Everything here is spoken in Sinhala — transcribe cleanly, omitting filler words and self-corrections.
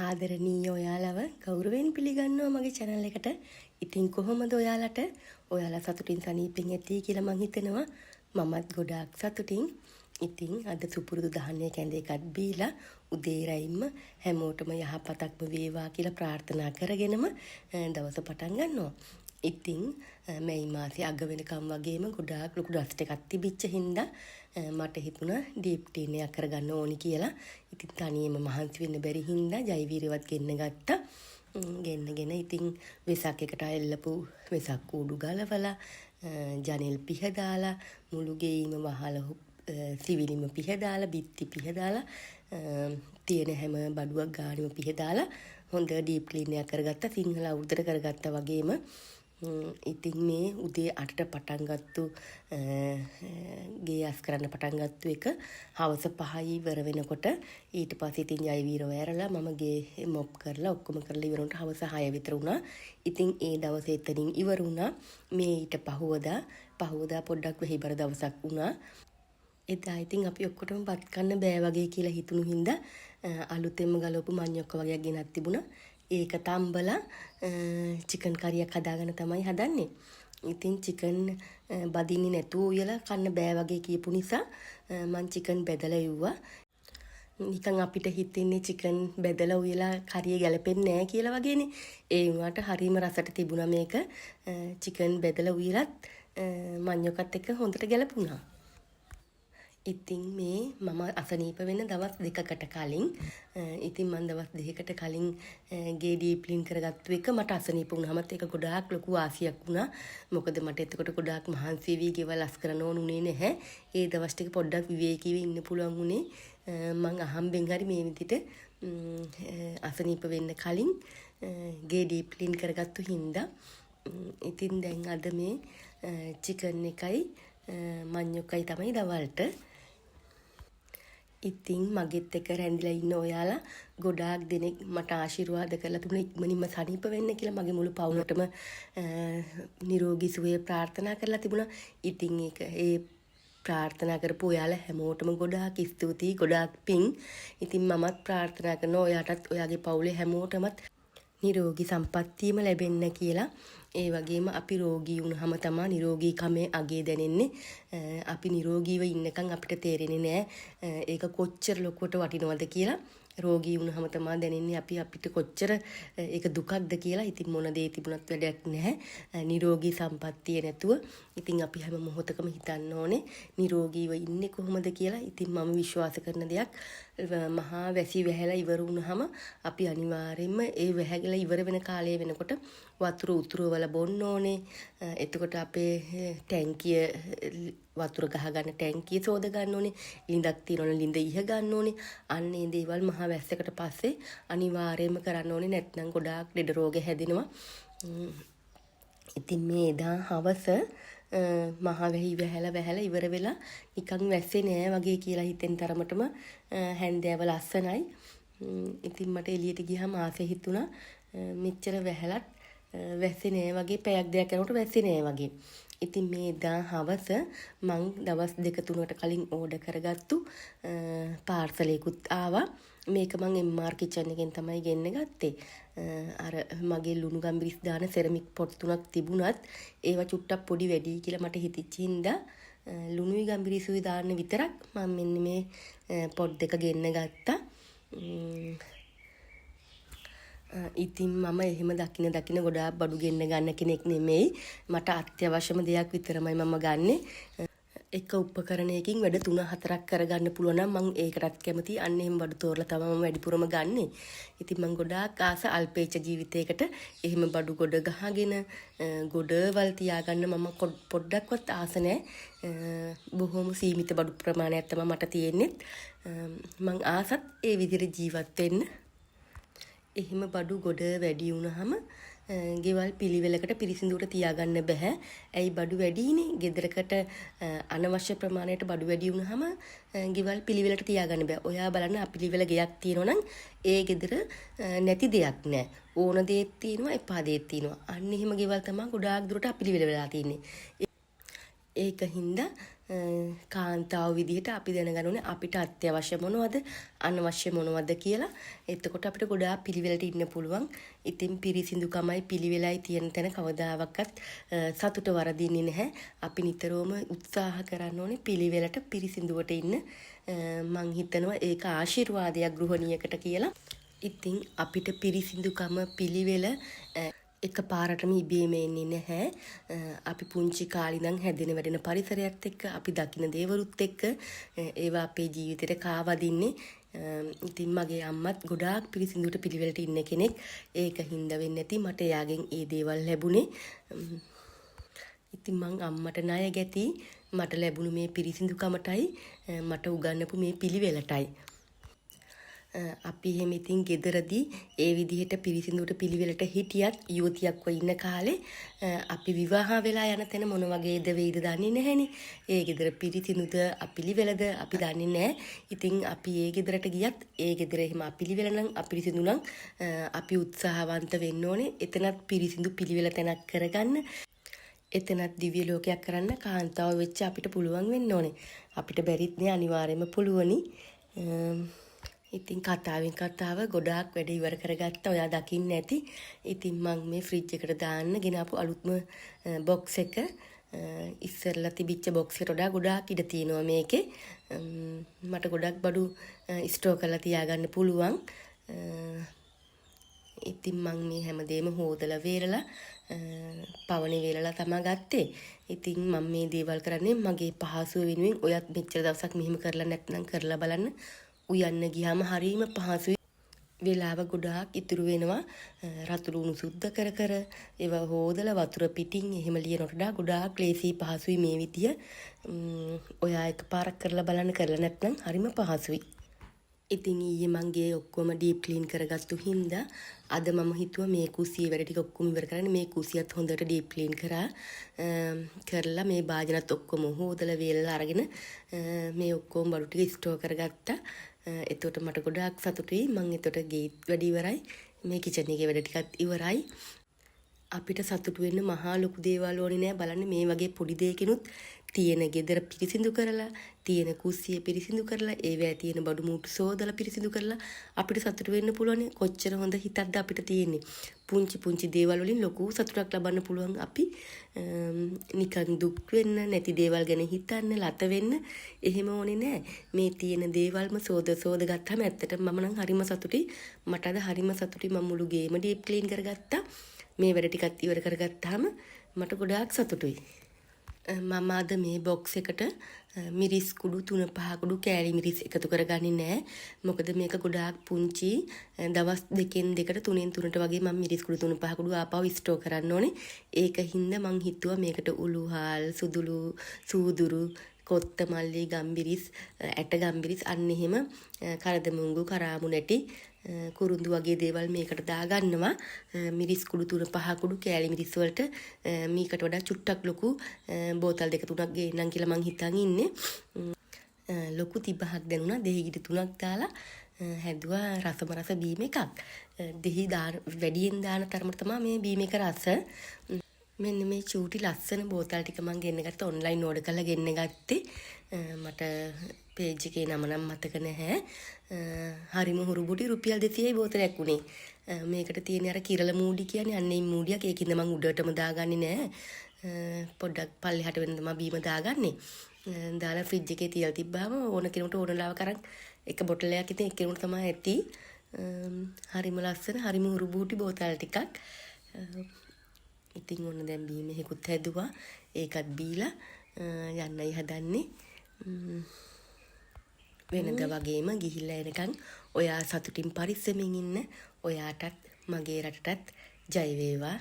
ආදරණීය ඔයාලව ගෞරවයෙන් පිළිගන්නවා මගේ channel එකට. ඉතින් කොහොමද ඔයාලා සතුටින් සනීපෙන් ඇති කියලා මං හිතනවා. මමත් ගොඩාක් සතුටින්. ඉතින් අද සුපුරුදු දහන්නේ කැඳ එකක් බීලා උදේ රැයින්ම හැමෝටම යහපතක්ම වේවා කියලා ප්‍රාර්ථනා කරගෙනම දවස පටන් ගන්නවා. ඉතින් මේ මාසේ අග වෙනකම් වගේම ගොඩාක් ලොකු ඩස්ට් එකක් තිබිච්ච හින්දා මට හිතුණා ඩීප් ක්ලීන් එකක් කරගන්න ඕනි කියලා. ඉතින් තනියම මහන්සි වෙන්න බැරි හින්දා ජෛවීරවත් ගෙන්න ගත්තා. ගෙන්නගෙන ඉතින් වෙසක් එකට එල්ලපු වෙසක් කූඩු ගලවලා ජනෙල් පිහදාලා මුළු ගෙයිම වහලා සිවිලිම පිහදාලා බිත්ති පිහදාලා තියෙන හැම බඩුවක් ගානෙම පිහදාලා හොඳ ඩීප් ක්ලීන් එකක් කරගත්තා. සිංහල අවුරුද්දට කරගත්තා වගේම ඉතින් මේ උදේ 8ට පටන් ගත්තු ගේ අස් කරන්න පටන් ගත්තු එක හවස 5යි ඉවර වෙනකොට ඊට පස්සේ ඉතින් ජයවීරව ඇරලා මම ගේ මොප් කරලා ඔක්කොම කරලා ඉවර වුණාට හවස 6 විතර වුණා. ඉතින් ඒ දවසේ එතනින් ඉවර වුණා. මේ ඊට පහවදා පොඩ්ඩක් වෙහිබර දවසක් වුණා. එදා ඉතින් අපි ඔක්කොටම බත් කන්න බෑ වගේ කියලා හිතුණු හින්දා අලුතෙන්ම ගලවපු මඤ්ඤොක්ක වගේක් ගෙනත් තිබුණා. ඒක තම්බලා චිකන් කරියක් හදාගෙන තමයි හදන්නේ. ඉතින් චිකන් බදින්නේ නැතුව උයලා කන්න බෑ වගේ කියපු නිසා මං චිකන් බෙදලා ඉව්වා. නිකන් අපිට හිතෙන්නේ චිකන් බෙදලා උයලා කරිය ගැලපෙන්නේ නැහැ කියලා වගේනේ. ඒ වුණාට හරීම රසට තිබුණා මේක. චිකන් බෙදලා උයලත් මඤ්ඤොකත් එක්ක හොඳට ගැලපුණා. ඉතින් මේ මම අසනීප වෙන දවස් 2කට කලින් ඉතින් මම දවස් 2කට කලින් ගේ ඩීප් ක්ලීන් කරගත්තු එක මට අසනීප වුණාමත් ඒක ගොඩාක් ලොකු වාසියක් වුණා. මොකද මට එතකොට ගොඩාක් මහන්සි වී ගෙවල් අස් කරන්න ඕනුනේ නැහැ. ඒ දවස් ටික පොඩ්ඩක් විවේකීව ඉන්න පුළුවන් වුණේ. මං අහම්බෙන් හරි මේ විදිහට අසනීප වෙන්න කලින් ගේ ඩීප් ක්ලීන් කරගත්තු හින්දා ඉතින් දැන් අද මේ චිකන් එකයි මඤ්ඤොක්කයි තමයි දවල්ට. ඉතින් මගෙත් එක්ක රැඳිලා ඉන්න ඔයාලා ගොඩාක් දෙනෙක් මට ආශිර්වාද කරලා තුන ඉක්මනින්ම සනීප වෙන්න කියලා මගේ මුළු පවුලටම නිරෝගී සුවය ප්‍රාර්ථනා කරලා තිබුණා. ඉතින් ඒ ප්‍රාර්ථනා කරපු ඔයාලා හැමෝටම ගොඩාක් ස්තුතියි, ගොඩාක් පිං. ඉතින් මමත් ප්‍රාර්ථනා කරනවා ඔයාටත් ඔයාගේ පවුලේ හැමෝටමත් නිරෝගී සම්පත්තියම ලැබෙන්න කියලා. ඒ වගේම අපි රෝගී වුණාම තමයි නිරෝගීකමේ අගේ දැනෙන්නේ. අපි නිරෝගීව ඉන්නකම් අපිට තේරෙන්නේ නැහැ ඒක කොච්චර ලොකුවට වටිනවද කියලා. රෝගී වුණාම තමයි දැනෙන්නේ අපිට කොච්චර ඒක දුකක්ද කියලා. ඉතින් මොන දේ තිබුණත් වැඩක් නැහැ. නිරෝගී සම්පත්තිය නැතුව ඉතින් අපි හැම මොහොතකම හිතන්න ඕනේ නිරෝගීව ඉන්නේ කොහොමද කියලා. ඉතින් මම විශ්වාස කරන දෙයක් මහා වැසි වැහැලා ඉවර වුණාම අපි අනිවාර්යයෙන්ම ඒ වැහැගලා ඉවර වෙන කාලය වෙනකොට වතුර උතුරවල බොන්න ඕනේ. එතකොට අපේ ටැංකිය වතුර ගහ ගන්න ටැංකිය සෝද ගන්න ඕනේ. ලිඳක් තියනවනේ ලිඳ ඉහ ගන්න ඕනේ. අන්න ඒ දේවල් මහා වැස්සකට පස්සේ අනිවාර්යයෙන්ම කරන්න ඕනේ. නැත්නම් ගොඩාක් ලෙඩ රෝග හැදෙනවා. ඉතින් මේ එදා හවස මහා වැහි වැහැලා ඉවර වෙලා නිකන් වැස්සේ නෑ වගේ කියලා හිතෙන තරමටම හැන්දෑව ලස්සනයි. ඉතින් මට එළියට ගියාම ආසෙ හිතුණා මෙච්චර වැහැලත් වැස්සේ නෑ වගේ පැයක් දෙකක් යනකොට වැස්සේ නෑ වගේ. ඉතින් මේ දා හවස මං දවස් 2-3කට කලින් ඕඩර් කරගත්තු පාර්සලයකුත් ආවා. මේක මං MR කිචන් එකෙන් තමයි ගෙන්න ගත්තේ. අර මගේ ලුණු ගම්බිරිස් දාන සෙරමික් පොට් 3ක් තිබුණත් ඒවා චුට්ටක් පොඩි වැඩි කියලා මට හිතෙච්ච හින්දා ලුණුයි ගම්බිරිසුයි දාන්න විතරක් මම මෙන්න මේ පොට් දෙක ගෙන්න ගත්තා. ඉතින් මම එහෙම දකින ගොඩාක් බඩු ගෙන්න ගන්න කෙනෙක් නෙමෙයි. මට අත්‍යවශ්‍යම දෙයක් විතරමයි මම ගන්නෙ. එක උපකරණයකින් වැඩ 3-4ක් කරගන්න පුළුවන් නම් මම ඒකටත් කැමතියි. අන්න එහෙම බඩු තෝරලා තමයි මම වැඩිපුරම ගන්නෙ. ඉතින් මම ගොඩාක් ආස අල්පේච්ච ජීවිතයකට එහෙම බඩු ගොඩ ගහගෙන ගොඩවල් තියාගන්න මම පොඩ්ඩක්වත් ආස නැහැ. බොහොම සීමිත බඩු ප්‍රමාණයක් තමයි මට තියෙන්නේ. මම ආසත් ඒ විදිහට ජීවත් වෙන්න. එහෙම බඩු ගොඩ වැඩි වුණාම ගෙවල් පිළිවෙලකට පිරිසිදුවට තියාගන්න බෑ. ඇයි බඩු වැඩිනේ? ගෙදරකට අනවශ්‍ය ප්‍රමාණයට බඩු වැඩි වුණාම ගෙවල් පිළිවෙලට තියාගන්න බෑ. ඔයා බලන්න අපිලිවෙල ගෙයක් තියෙනවා නම් ඒ ගෙදර නැති දෙයක් නෑ. ඕන දෙයක් තියෙනවා, එපා දෙයක් තියෙනවා. අන්න එහෙම ගෙවල් තමයි ගොඩාක් දුරට අපිලිවෙල වෙලා තියෙන්නේ. ඒක හින්දා කාන්තාව විදිහට අපි දැනගන්න ඕනේ අපිට අත්‍යවශ්‍ය මොනවද අනවශ්‍ය මොනවද කියලා. එතකොට අපිට ගොඩාක් පිළිවෙලට ඉන්න පුළුවන්. ඉතින් පිරිසිදුකමයි පිළිවෙලයි තියෙන තැන කවදාවත් සතුට වරදින්නේ නැහැ. අපි නිතරම උත්සාහ කරන්න ඕනේ පිළිවෙලට පිරිසිදුවට ඉන්න. මං හිතනවා ඒක ආශිර්වාදයක් ගෘහණියකට කියලා. ඉතින් අපිට පිරිසිදුකම පිළිවෙල එක පාරටම ඉබේම එන්නේ නැහැ. අපි පුංචි කාලේ ඉඳන් හැදෙන වැඩෙන පරිසරයත් එක්ක අපි දකින දේවලුත් එක්ක ඒවා අපේ ජීවිතේට කාවදින්නේ. ඉතින් මගේ අම්මත් ගොඩාක් පිරිසිදුවට පිළිවෙලට ඉන්න කෙනෙක්. ඒක හින්දා වෙන්නේ නැති මට එයාගෙන් ඒ දේවල් ලැබුණේ. ඉතින් මං අම්මට ණය ගැති මට ලැබුණු මේ පිරිසිදුකමටයි මට උගන්වපු මේ පිළිවෙලටයි. අපි එහෙම ඉතින් ගෙදරදී ඒ විදිහට පිරිසිදුවට පිළිවෙලට හිටියත් යුවතියක්ව ඉන්න කාලේ අපි විවාහ වෙලා යන තැන මොන වගේද වෙයිද දන්නේ නැහැනේ. ඒ ගෙදර පිරිසිදුද අපිලිවෙලද අපි දන්නේ නැහැ. ඉතින් අපි ඒ ගෙදරට ගියත් ඒ ගෙදර එහෙම අපිලිවෙල නම් අපිරිසිදු නම් අපි උත්සාහවන්ත වෙන්න ඕනේ. එතනත් පිරිසිදු පිළිවෙල තැනක් කරගන්න. එතනත් දිව්‍ය ලෝකයක් කරන්න කාන්තාව වෙච්ච අපිට පුළුවන් වෙන්න ඕනේ. අපිට බැරිත් නේ අනිවාර්යයෙන්ම පුළුවනි. ඉතින් කතාවෙන් කතාව ගොඩාක් වැඩ ඉවර කරගත්තා. ඔයා දකින්න ඇති. ඉතින් මම මේ ෆ්‍රිජ් එකට දාන්න ගෙනාපු අලුත්ම බොක්ස් එක ඉස්සරලා තිබිච්ච බොක්ස් එකට වඩා ගොඩාක් ඉඩ තියෙනවා මේකේ. මට ගොඩක් බඩු ස්ටෝර් කරලා තියාගන්න පුළුවන්. ඉතින් මම මේ හැමදේම හොදලා වේලලා පවනේ වේලලා තමයි ගත්තේ. ඉතින් මම මේ දේවල් කරන්නේ මගේ පහසුව වෙනුවෙන්. ඔයත් මෙච්චර දවසක් මෙහෙම කරලා නැත්නම් කරලා බලන්න. උයන්න ගියාම හරීම පහසුයි. වෙලාව ගොඩාක් ඉතුරු වෙනවා. රතු ලුණු සුද්ධ කර කර ඒවා හොදලා වතුර පිටින් එහෙම ලියනට වඩා ගොඩාක් ලේසි පහසුයි මේ විදිය. ඔයා එකපාරක් කරලා බලන්න. කරලා නැත්නම් හරිම පහසුයි. ඉතින් ඊයේ මංගේ ඔක්කොම ඩීප් ක්ලීන් කරගත්තු හින්දා අද මම හිතුවා මේ කුස්සියේ වැඩ ටික ඔක්කොම ඉවර කරන්න. මේ කුස්සියත් හොඳට ඩීප් ක්ලීන් කරලා මේ භාජනත් ඔක්කොම හොදලා වේලලා අරගෙන මේ ඔක්කොම බඩු ටික ස්ටෝර් කරගත්තා. එතකොට මට ගොඩාක් සතුටුයි. මම එතකොට ගේට් වැඩ ඉවරයි. මේ කිචන් එකේ වැඩ ටිකත් ඉවරයි. අපිට සතුටු වෙන්න මහා ලොකු දේවල් ඕනේ නෑ. බලන්න මේ වගේ පොඩි දෙයකිනුත් තියෙන ගෙදර පිරිසිදු කරලා, තියෙන කුස්සිය පිරිසිදු කරලා, ඒවැය තියෙන බඩු මුට්ටු සෝදලා පිරිසිදු කරලා අපිට සතුටු වෙන්න පුළුවන්. කොච්චර හොඳ හිතක්ද අපිට තියෙන්නේ. පුංචි පුංචි දේවල් වලින් ලොකු සතුටක් ලබන්න පුළුවන්. අපි නිකන් දුක් වෙන්න, නැති දේවල් ගැන හිතන්න, ලත වෙන්න එහෙම ඕනේ නෑ. මේ තියෙන දේවල්ම සෝද ගත්තාම ඇත්තටම මම නම් හරිම සතුටුයි. මට අද හරිම සතුටුයි. මම මුළු ගේම ඩීප් ක්ලීන් කරගත්තා. මේ වැඩ ටිකත් ඉවර කරගත්තාම මට ගොඩාක් සතුටුයි. මම අද මේ බොක්ස් එකට මිරිස් කුඩු 3-5 කුඩු කෑලි මිරිස් එකතු කරගන්නේ නැහැ. මොකද මේක ගොඩාක් පුංචි. දවස් දෙකෙන් දෙකට 3න් 3ට වගේ මම මිරිස් කුඩු 3-5 කුඩු ආපහු ස්ටෝර් කරන්න ඕනේ. ඒක හින්දා මං හිතුවා මේකට උළුහාල්, සූදුරු, කොත්තමල්ලි, ගම්බිරිස්, ඇට ගම්බිරිස් අන්න එහෙම කරදමුංගු, කරාමු නැටි, කුරුඳු වගේ දේවල් මේකට දාගන්නවා. මිරිස් කුඩු 3-5 කුඩු කෑලි මිරිස් වලට මේකට වඩා චුට්ටක් ලොකු බෝතල් 2-3ක් ගේන්නම් කියලා මං හිතන් ඉන්නේ. ලොකු 30ක් දැනුණා. දෙහි ගිඩි 3ක් දාලා හැදුවා රස බීම එකක්. දෙහි වැඩියෙන් දාන තරමට තමයි මේ බීම එක රස. මෙන්න මේ චූටි ලස්සන බෝතල් ටික මං ගෙන්න ගත්තා. ඔන්ලයින් ඕඩර් කරලා ගෙන්න ගත්තේ. මට පේජ් එකේ නම නම් මතක නැහැ. හරිම හුරුබුටි රුපියල් 200යි බෝතලයක් උනේ. මේකට තියෙන අර කිරල මූඩි කියන්නේ අන්නේ මූඩියක්. ඒකින්ද මං උඩටම දාගන්නේ නැහැ. පොඩ්ඩක් පල්ලෙහාට වෙන තමයි බීම දාගන්නේ. දාලා ෆ්‍රිජ් එකේ තියලා තිබ්බාම ඕන කෙනෙකුට ඕන ලාව කරන් එක බොටලයක් ඉතින් එක කෙනෙකුට තමයි ඇති. හරිම ලස්සන හරිම හුරුබුටි බෝතල් ටිකක්. ඉතින් ඔන්න දැන් බීම එකකුත් හැදුවා. ඒකත් බීලා යන්නයි හදන්නේ. වෙනද වගේම ගිහිල්ලා එනකන් ඔයා සතුටින් පරිස්සමින් ඉන්න. ඔයාටත් මගේ රටටත් ජය වේවා.